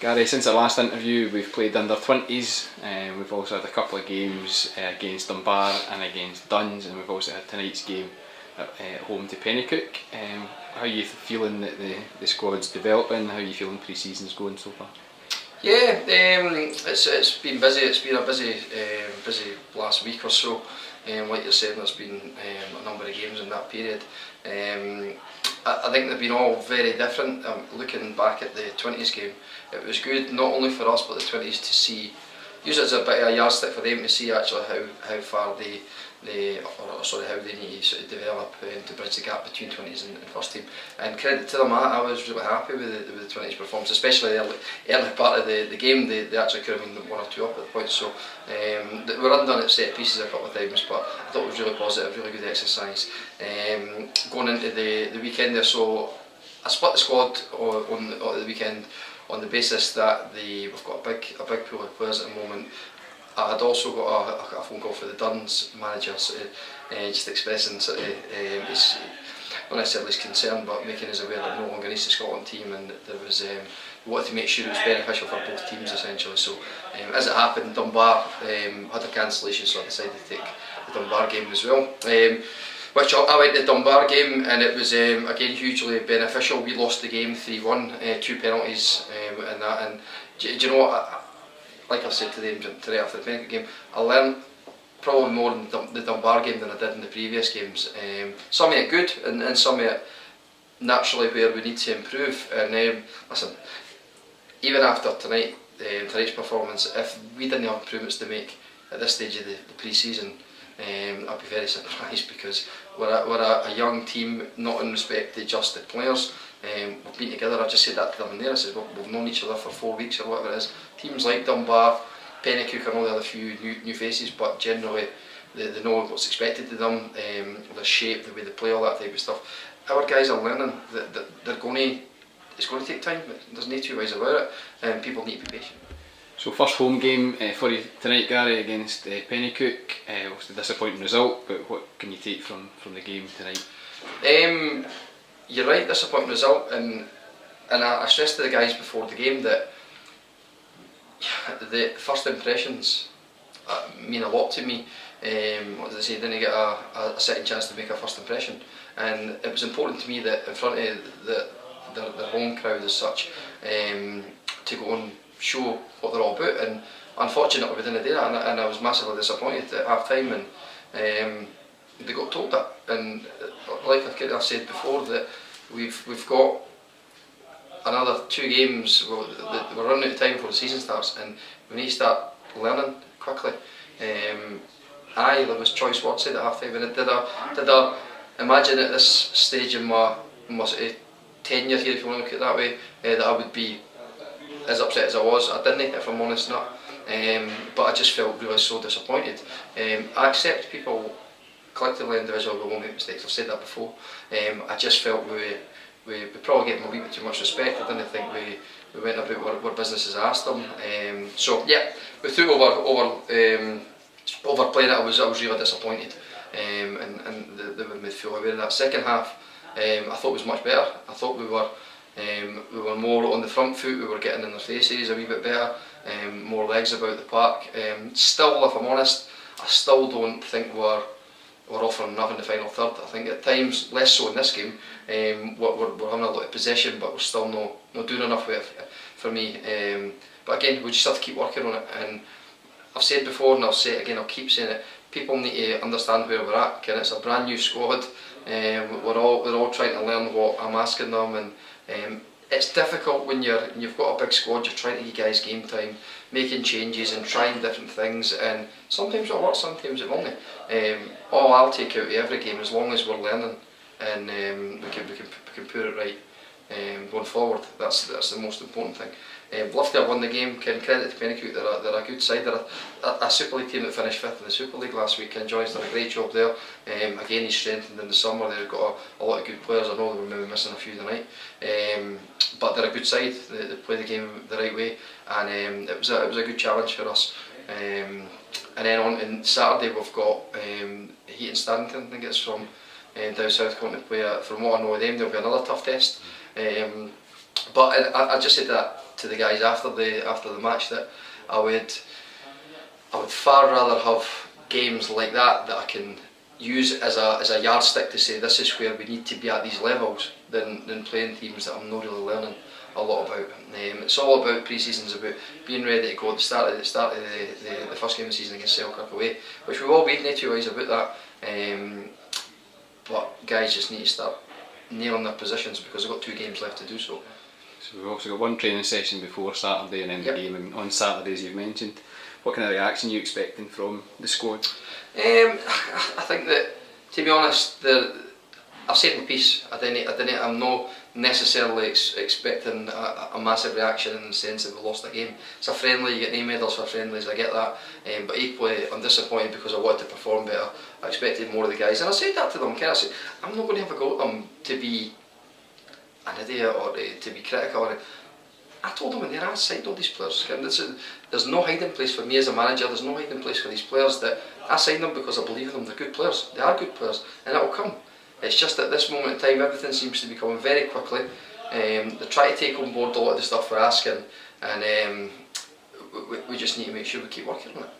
Gary, since our last interview we've played under 20s, we've also had a couple of games against Dunbar and against Duns, and we've also had tonight's game at home to Penicuik. How are you feeling that the squad's developing? How are you feeling pre-season's going so far? Yeah, it's been busy. It's been a busy last week or so. Like you're saying, there's been a number of games in that period. I think they've been all very different. Looking back at the 20s game, it was good not only for us but the 20s to see, use it as a bit of a yardstick for them to see actually how far how they need to sort of develop to bridge the gap between 20s and first team. And credit to them, I was really happy with the 20s performance, especially the early part of the game. They actually could have been 1 or 2 up at the point. So we were undone at set pieces a couple of times, but I thought it was really positive, really good exercise. Going into the weekend there, so I split the squad on the weekend on the basis that we've got a big pool of players at the moment. I had also got a phone call for the Duns manager, just expressing his, not necessarily his concern, but making us aware that no longer needs the Scotland team, and there was we wanted to make sure it was beneficial for both teams essentially. So as it happened, Dunbar had a cancellation, so I decided to take the Dunbar game as well. Which I went to the Dunbar game, and it was again hugely beneficial. We lost the game 3-1, 2 penalties, and that. And do you know what? Like I said to them today after the Penicuik game, I learned probably more in the Dunbar game than I did in the previous games. Some of it good, and some of it naturally where we need to improve. And listen, even after tonight's performance, if we didn't have improvements to make at this stage of the pre-season, I'd be very surprised, because we're a young team, not in respect to just the players. We've been together. I just said that to them in there. I said we've known each other for 4 weeks or whatever it is. Teams like Dunbar, Penicuik and all the other few new faces, but generally they know what's expected of them, the shape, the way they play, all that type of stuff. Our guys are learning that it's going to take time. There's no 2 ways about it, and people need to be patient. So first home game for you tonight, Gary, against Penicuik. Was a disappointing result, but what can you take from the game tonight? You're right, disappointing result, and I stressed to the guys before the game that the first impressions mean a lot to me. What did I say? Didn't get a second chance to make a first impression, and it was important to me that in front of the home crowd as such, to go and show what they're all about. And unfortunately we didn't do that, and I was massively disappointed at half time, and they got told that. And like I've said before, that we've got another 2 games. We're running out of time before the season starts, and we need to start learning quickly. There was choice words said at half time, and did I imagine at this stage in my sort of tenure here, if you want to look at it that way, that I would be as upset as I was. I didn't, if I'm honest, not. But I just felt really so disappointed. I accept people collectively, individually, we won't make mistakes. I've said that before. I just felt we probably gave them a wee bit too much respect. I didn't think we went about where business has asked them. So yeah, we threw overplaying it. I was really disappointed, and they made me feel aware of that. Second half, I thought was much better. I thought we were more on the front foot. We were getting in their faces a wee bit better. More legs about the park. Still, if I'm honest, I still don't think we're offering enough in the final third. I think at times, less so in this game, we're having a lot of possession, but we're still not doing enough with it for me. But again, we just have to keep working on it. And I've said before, and I'll say it again, I'll keep saying it, people need to understand where we're at. It's a brand new squad. We're all trying to learn what I'm asking them, and it's difficult when you've got a big squad. You're trying to give guys game time, making changes and trying different things, and sometimes it'll work, sometimes it won't. All I'll take out of every game, as long as we're learning and we can put it right going forward. That's the most important thing. Love won the game. Credit to Penicuik, they're a good side. They're a Super League team that finished 5th in the Super League last week. Ken Joy's done a great job there. Again, he's strengthened in the summer. They've got a lot of good players. I know they were maybe missing a few tonight, but they're a good side. They play the game the right way, and it was a good challenge for us. And then on Saturday we've got Heat and Staddington. I think it's from down south coming to play. From what I know of them, there'll be another tough test. But I just said that to the guys after the match, that I would far rather have games like that I can use as a yardstick to say this is where we need to be at these levels, than playing teams that I'm not really learning a lot about. It's all about pre-seasons, about being ready to go at the start of the first game of the season against Selkirk away, which we will be nature-wise about that. But guys just need to start nailing their positions, because they've got 2 games left to do so. So we've also got one training session before Saturday and then the game, and on Saturdays you've mentioned. What kind of reaction are you expecting from the squad? I think that, to be honest, I've said my piece. I'm not necessarily expecting a massive reaction in the sense that we lost the game. It's a friendly, you get name medals for friendlies, I get that. But equally, I'm disappointed because I wanted to perform better. I expected more of the guys, and I said that to them. I said, I'm not going to have a go at them to be an idiot or to be critical. I told them in there, I signed all these players. There's no hiding place for me as a manager, there's no hiding place for these players. That I signed them because I believe in them, they're good players. They are good players, and it will come. It's just at this moment in time, everything seems to be coming very quickly. They try to take on board a lot of the stuff we're asking, and we just need to make sure we keep working on it.